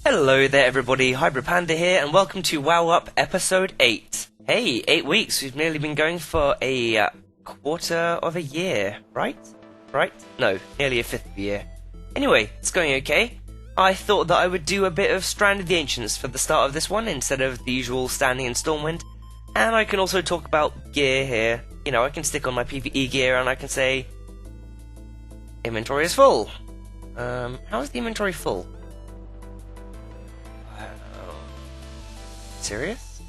Hello there everybody, HybridPanda here, and welcome to WoW-UP episode 8. Hey, 8 weeks, we've nearly been going for a quarter of a year, right? No, nearly a fifth of a year. Anyway, it's going okay. I thought that I would do a bit of Strand of the Ancients for the start of this one, instead of the usual Standing in Stormwind. And I can also talk about gear here. You know, I can stick on my PvE gear and I can say, inventory is full. How is the inventory full? Serious?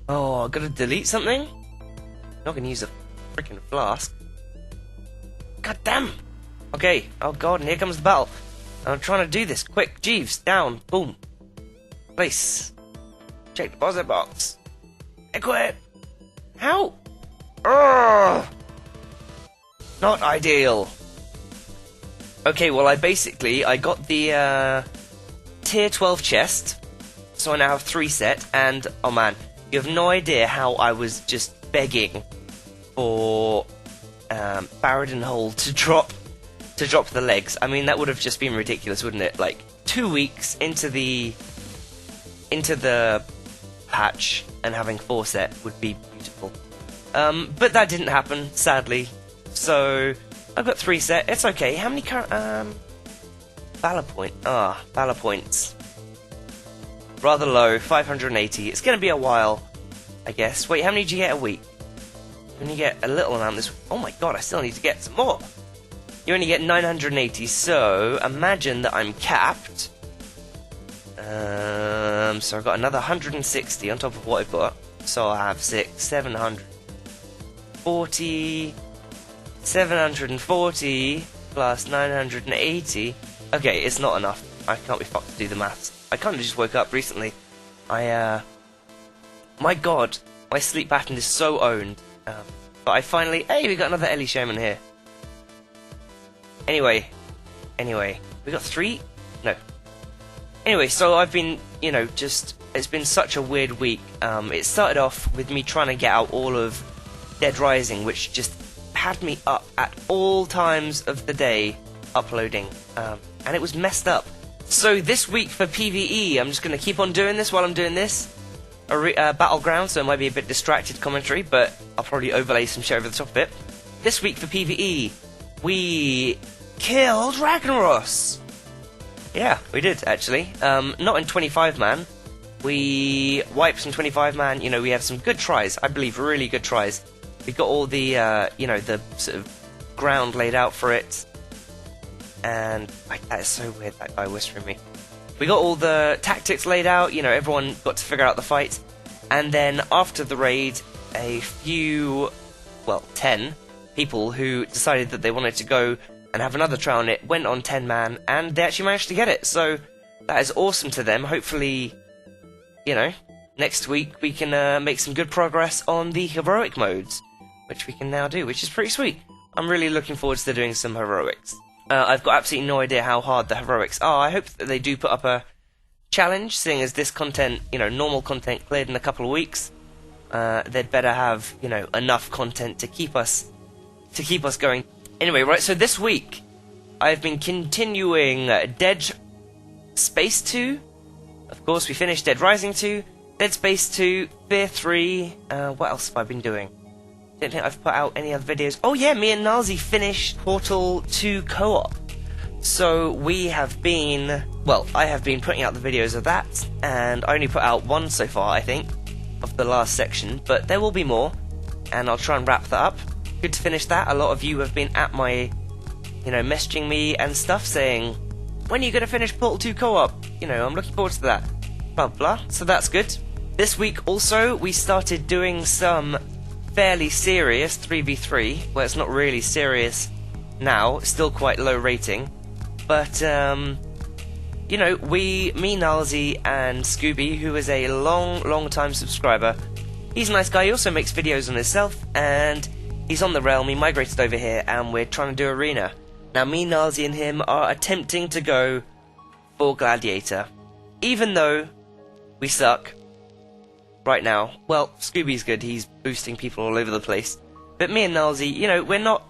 Oh, I gotta delete something? Not gonna use a freaking flask. God damn! Okay, oh god, and here comes the battle. I'm trying to do this. Quick, Jeeves, down, boom. Place. Check deposit box. Equip! How? Urgh! Not ideal. Okay, well I got the tier 12 chest. So I now have 3 set, and oh man, you have no idea how I was just begging for Barradin Hole to drop the legs. I mean, that would have just been ridiculous, wouldn't it? Like 2 weeks into the patch and having 4 set would be beautiful. But that didn't happen, sadly. So I've got 3 set. It's okay. How many Valor points. Rather low, 580. It's going to be a while, I guess. Wait, how many do you get a week? You only get a little amount this... Oh my god, I still need to get some more. You only get 980, so imagine that I'm capped. So I've got another 160 on top of what I've got. So I have 740 plus 980. Okay, it's not enough. I can't be fucked to do the maths. I kind of just woke up recently. My god, my sleep pattern is so owned. But I finally... Hey, we got another Ellie Shaman here. Anyway, we got 3? No. Anyway, so I've been, it's been such a weird week. It started off with me trying to get out all of Dead Rising, which just had me up at all times of the day uploading. And it was messed up. So this week for PvE, I'm just going to keep on doing this while I'm doing this. Battleground, so it might be a bit distracted commentary, but I'll probably overlay some shit over the top of it. This week for PvE, we killed Ragnaros! Yeah, we did, actually. Not in 25-man. We wiped some 25-man, we have some good tries, I believe, really good tries. We've got all the, the sort of ground laid out for it. And that is so weird, that guy whispering me. We got all the tactics laid out, everyone got to figure out the fight. And then after the raid, a few, 10 people who decided that they wanted to go and have another try on it went on 10-man, and they actually managed to get it. So that is awesome to them. Hopefully, next week we can make some good progress on the heroic modes, which we can now do, which is pretty sweet. I'm really looking forward to doing some heroics. I've got absolutely no idea how hard the heroics are. I hope that they do put up a challenge, seeing as this content, normal content cleared in a couple of weeks. They'd better have, enough content to keep us going. Anyway, right, so this week, I've been continuing Dead Space 2. Of course, we finished Dead Rising 2, Dead Space 2, Fear 3, what else have I been doing? Don't think I've put out any other videos. Oh yeah, me and Nazi finished Portal 2 co-op. So we have been... I have been putting out the videos of that, and I only put out 1 so far, I think, of the last section, but there will be more, and I'll try and wrap that up. Good to finish that. A lot of you have been at my, messaging me and stuff saying, when are you going to finish Portal 2 co-op? I'm looking forward to that. Blah, blah. So that's good. This week also, we started doing some fairly serious 3v3, well, it's not really serious now, still quite low rating, but me, Nalzi, and Scooby, who is a long time subscriber, he's a nice guy, he also makes videos on himself, and he's on the realm, he migrated over here, and we're trying to do arena. Now me, Nalzi, and him are attempting to go for Gladiator, even though we suck right now. Well, Scooby's good, he's boosting people all over the place. But me and Nalzi, we're not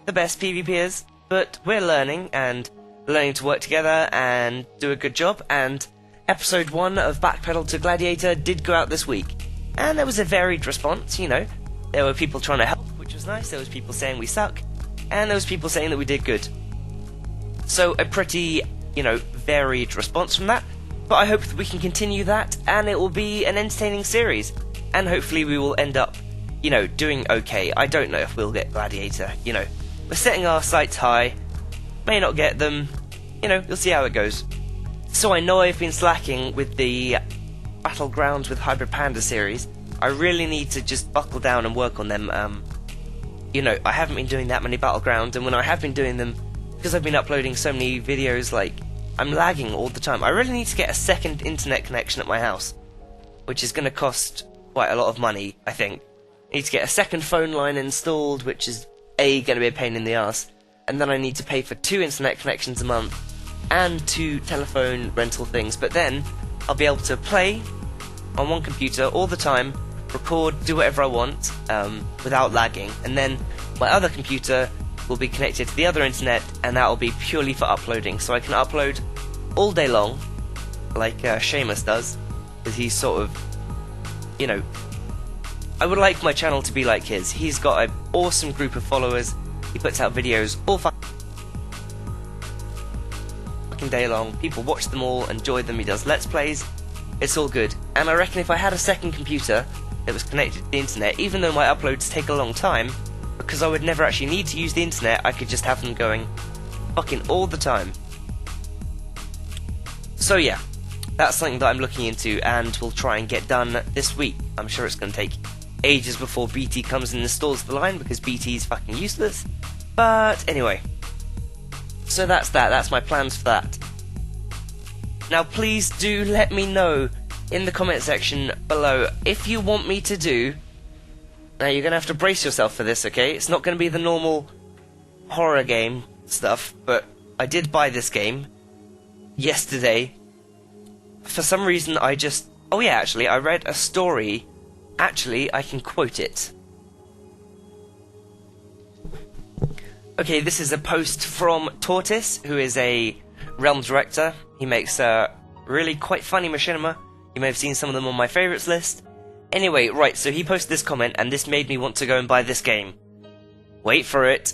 the best PvPers, but we're learning, and learning to work together and do a good job, and episode 1 of Backpedal to Gladiator did go out this week, and there was a varied response. You know, there were people trying to help, which was nice, there was people saying we suck, and there was people saying that we did good. So a pretty, you know, varied response from that, but I hope that we can continue that, and it will be an entertaining series, and hopefully we will end up, you know, doing okay. I don't know if we'll get Gladiator, you know, we're setting our sights high, may not get them, you know, we'll see how it goes. So I know I've been slacking with the Battlegrounds with HybridPanda series. I really need to just buckle down and work on them. You know, I haven't been doing that many Battlegrounds, and when I have been doing them, because I've been uploading so many videos, like, I'm lagging all the time. I really need to get a second internet connection at my house, which is going to cost quite a lot of money, I think. I need to get a second phone line installed, which is going to be a pain in the ass, and then I need to pay for 2 internet connections a month, and 2 telephone rental things, but then I'll be able to play on one computer all the time, record, do whatever I want, without lagging, and then my other computer will be connected to the other internet, and that will be purely for uploading, so I can upload all day long, like Seamus does, because he's sort of, you know, I would like my channel to be like his. He's got an awesome group of followers, he puts out videos all fucking day long, people watch them all, enjoy them, he does Let's Plays, it's all good. And I reckon if I had a second computer that was connected to the internet, even though my uploads take a long time, because I would never actually need to use the internet, I could just have them going fucking all the time. So yeah, that's something that I'm looking into, and we'll try and get done this week. I'm sure it's going to take ages before BT comes and installs the line, because BT is fucking useless. But anyway, so that's that. That's my plans for that. Now please do let me know in the comment section below if you want me to do... Now you're going to have to brace yourself for this, okay? It's not going to be the normal horror game stuff, but I did buy this game yesterday. For some reason I just... Oh yeah, actually, I read a story. Actually, I can quote it. Okay, this is a post from Tortoise, who is a Realm director. He makes really quite funny machinima. You may have seen some of them on my favourites list. Anyway, right, so he posted this comment, and this made me want to go and buy this game. Wait for it.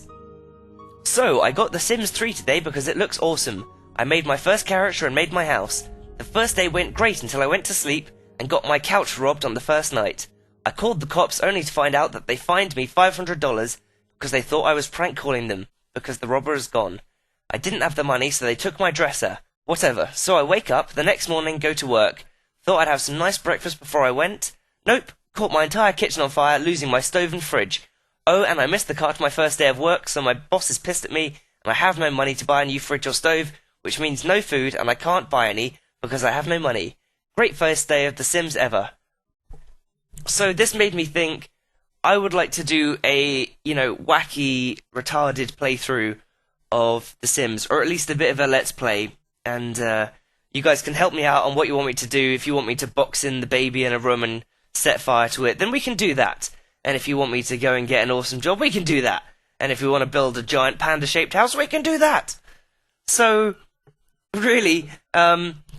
So, I got The Sims 3 today because it looks awesome. I made my first character and made my house. The first day went great until I went to sleep and got my couch robbed on the first night. I called the cops only to find out that they fined me $500 because they thought I was prank calling them because the robber is gone. I didn't have the money, so they took my dresser. Whatever. So I wake up the next morning, go to work. Thought I'd have some nice breakfast before I went. Nope, caught my entire kitchen on fire, losing my stove and fridge. Oh, and I missed the car to my first day of work, so my boss is pissed at me, and I have no money to buy a new fridge or stove, which means no food, and I can't buy any, because I have no money. Great first day of The Sims ever. So this made me think, I would like to do a, you know, wacky, retarded playthrough of The Sims, or at least a bit of a let's play, and you guys can help me out on what you want me to do. If you want me to box in the baby in a room and set fire to it, then we can do that. And if you want me to go and get an awesome job, we can do that. And if we want to build a giant panda-shaped house, we can do that. So, really,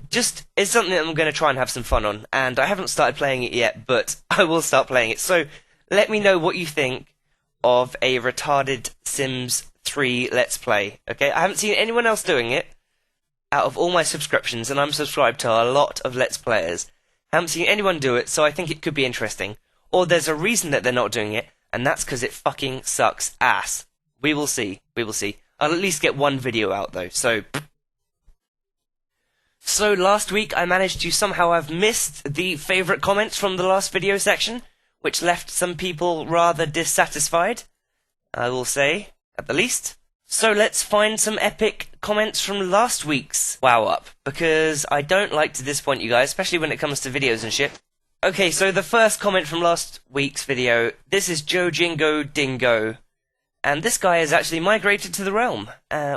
just, it's something that I'm going to try and have some fun on. And I haven't started playing it yet, but I will start playing it. So, let me know what you think of a retarded Sims 3 Let's Play. Okay, I haven't seen anyone else doing it out of all my subscriptions, and I'm subscribed to a lot of Let's Players. I haven't seen anyone do it, so I think it could be interesting. Or there's a reason that they're not doing it, and that's because it fucking sucks ass. We will see. We will see. I'll at least get one video out, though, so... So last week I managed to somehow have missed the favourite comments from the last video section, which left some people rather dissatisfied, I will say, at the least. So let's find some epic comments from last week's WoW-UP, because I don't like to disappoint you guys, especially when it comes to videos and shit. Okay, so the first comment from last week's video, this is Joe Jingo Dingo, and this guy has actually migrated to the Realm,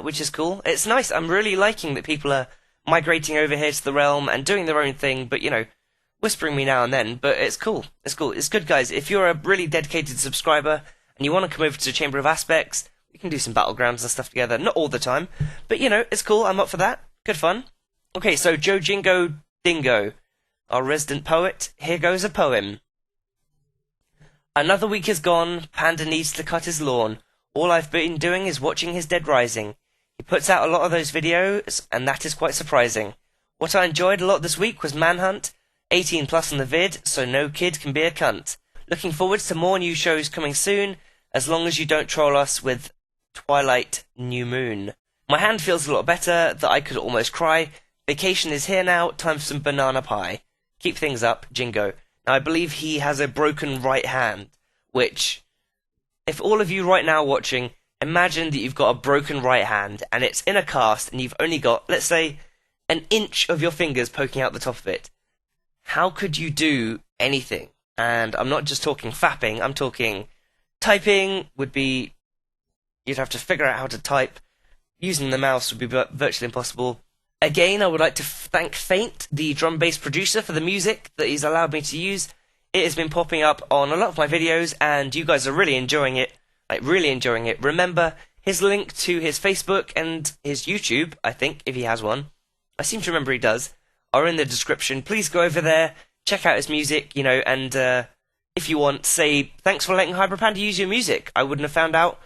which is cool. It's nice, I'm really liking that people are migrating over here to the Realm and doing their own thing, but you know, whispering me now and then, but it's cool, it's cool, it's good guys. If you're a really dedicated subscriber and you want to come over to Chamber of Aspects, We can do some battlegrounds and stuff together. Not all the time, but you know, it's cool. I'm up for that. Good fun. Okay, so Joe Jingo Dingo, our resident poet, here goes a poem. Another week is gone, Panda needs to cut his lawn. All I've been doing is watching his dead rising. He puts out a lot of those videos, and that is quite surprising. What I enjoyed a lot this week was Manhunt, 18 plus on the vid, so no kid can be a cunt. Looking forward to more new shows coming soon, as long as you don't troll us with Twilight New Moon. My hand feels a lot better, that I could almost cry. Vacation is here now, time for some banana pie. Keep things up, Jingo. Now, I believe he has a broken right hand, which, if all of you right now watching, imagine that you've got a broken right hand, and it's in a cast, and you've only got, let's say, an inch of your fingers poking out the top of it. How could you do anything? And I'm not just talking fapping, I'm talking typing would be, you'd have to figure out how to type. Using the mouse would be virtually impossible. Again, I would like to thank Faint, the drum bass producer, for the music that he's allowed me to use. It has been popping up on a lot of my videos, and you guys are really enjoying it. Like, really enjoying it. Remember, his link to his Facebook and his YouTube, I think, if he has one, I seem to remember he does, are in the description. Please go over there, check out his music, you know, and if you want, say, thanks for letting HybridPanda use your music. I wouldn't have found out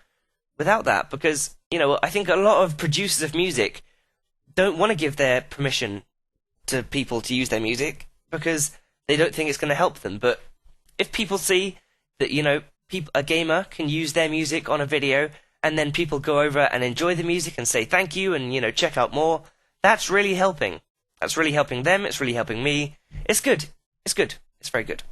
without that, because, you know, I think a lot of producers of music don't want to give their permission to people to use their music because they don't think it's going to help them. But if people see that, you know, a gamer can use their music on a video, and then people go over and enjoy the music and say thank you and, you know, check out more, that's really helping. That's really helping them, it's really helping me. It's good. It's good. It's very good.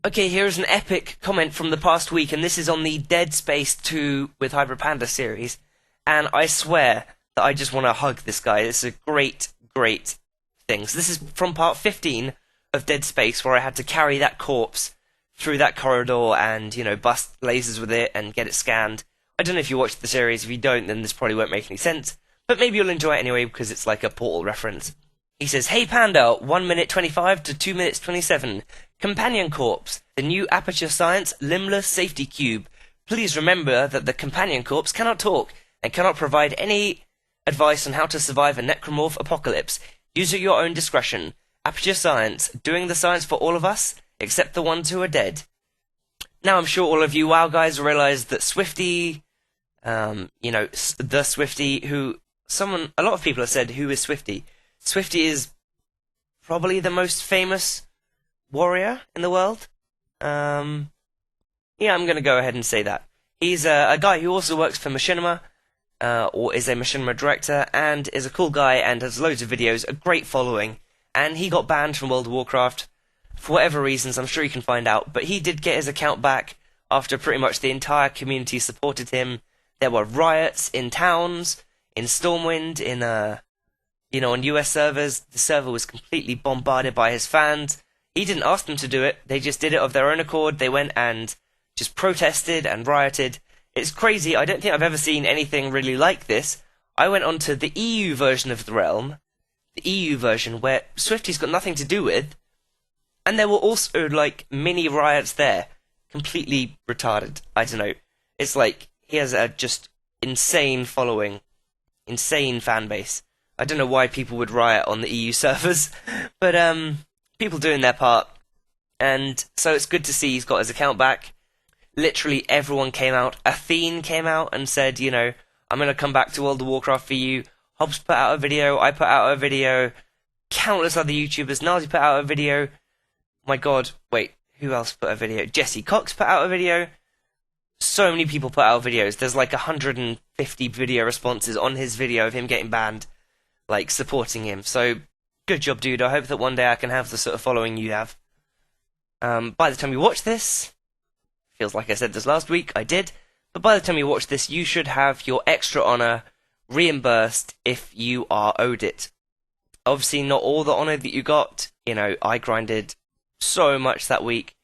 Okay, here is an epic comment from the past week, and this is on the Dead Space 2 with HybridPanda series, and I swear that I just want to hug this guy. This is a great, great thing. So this is from part 15 of Dead Space, where I had to carry that corpse through that corridor and, you know, bust lasers with it and get it scanned. I don't know if you watched the series. If you don't, then this probably won't make any sense. But maybe you'll enjoy it anyway, because it's like a Portal reference. He says, "Hey Panda, 1 minute 25 to 2 minutes 27. Companion Corpse, the new Aperture Science Limbless Safety Cube. Please remember that the Companion Corpse cannot talk and cannot provide any advice on how to survive a necromorph apocalypse. Use at your own discretion. Aperture Science, doing the science for all of us, except the ones who are dead." Now I'm sure all of you WoW guys realise that Swifty, you know, the Swifty, a lot of people have said, who is Swifty? Swifty is probably the most famous warrior in the world. Yeah, I'm going to go ahead and say that. He's a guy who also works for Machinima, or is a Machinima director, and is a cool guy and has loads of videos, a great following, and he got banned from World of Warcraft for whatever reasons. I'm sure you can find out, but he did get his account back after pretty much the entire community supported him. There were riots in towns, in Stormwind, in you know, on US servers. The server was completely bombarded by his fans. He didn't ask them to do it, they just did it of their own accord. They went and just protested and rioted. It's crazy. I don't think I've ever seen anything really like this. I went on to the EU version of the realm, the EU version where Swifty's got nothing to do with, and there were also like mini riots there. Completely retarded. I don't know. It's like he has a just insane following, insane fan base. I don't know why people would riot on the EU servers, but people doing their part, and so it's good to see he's got his account back. Literally everyone came out. Athene came out and said, you know, I'm going to come back to World of Warcraft for you. Hobbs put out a video, I put out a video, countless other YouTubers, Nazi put out a video. My god, wait, who else put a video? Jesse Cox put out a video. So many people put out videos. There's like 150 video responses on his video of him getting banned, like supporting him. So good job, dude. I hope that one day I can have the sort of following you have. By the time you watch this, feels like I said this last week, I did, but by the time you watch this, you should have your extra honor reimbursed if you are owed it. Obviously, not all the honor that you got. You know, I grinded so much that week,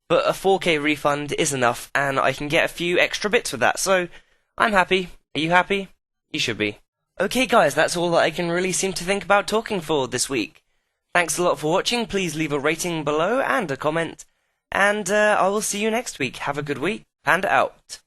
but a 4K refund is enough, and I can get a few extra bits with that, so I'm happy. Are you happy? You should be. Okay guys, that's all that I can really seem to think about talking for this week. Thanks a lot for watching. Please leave a rating below and a comment, and I will see you next week. Have a good week. Panda out.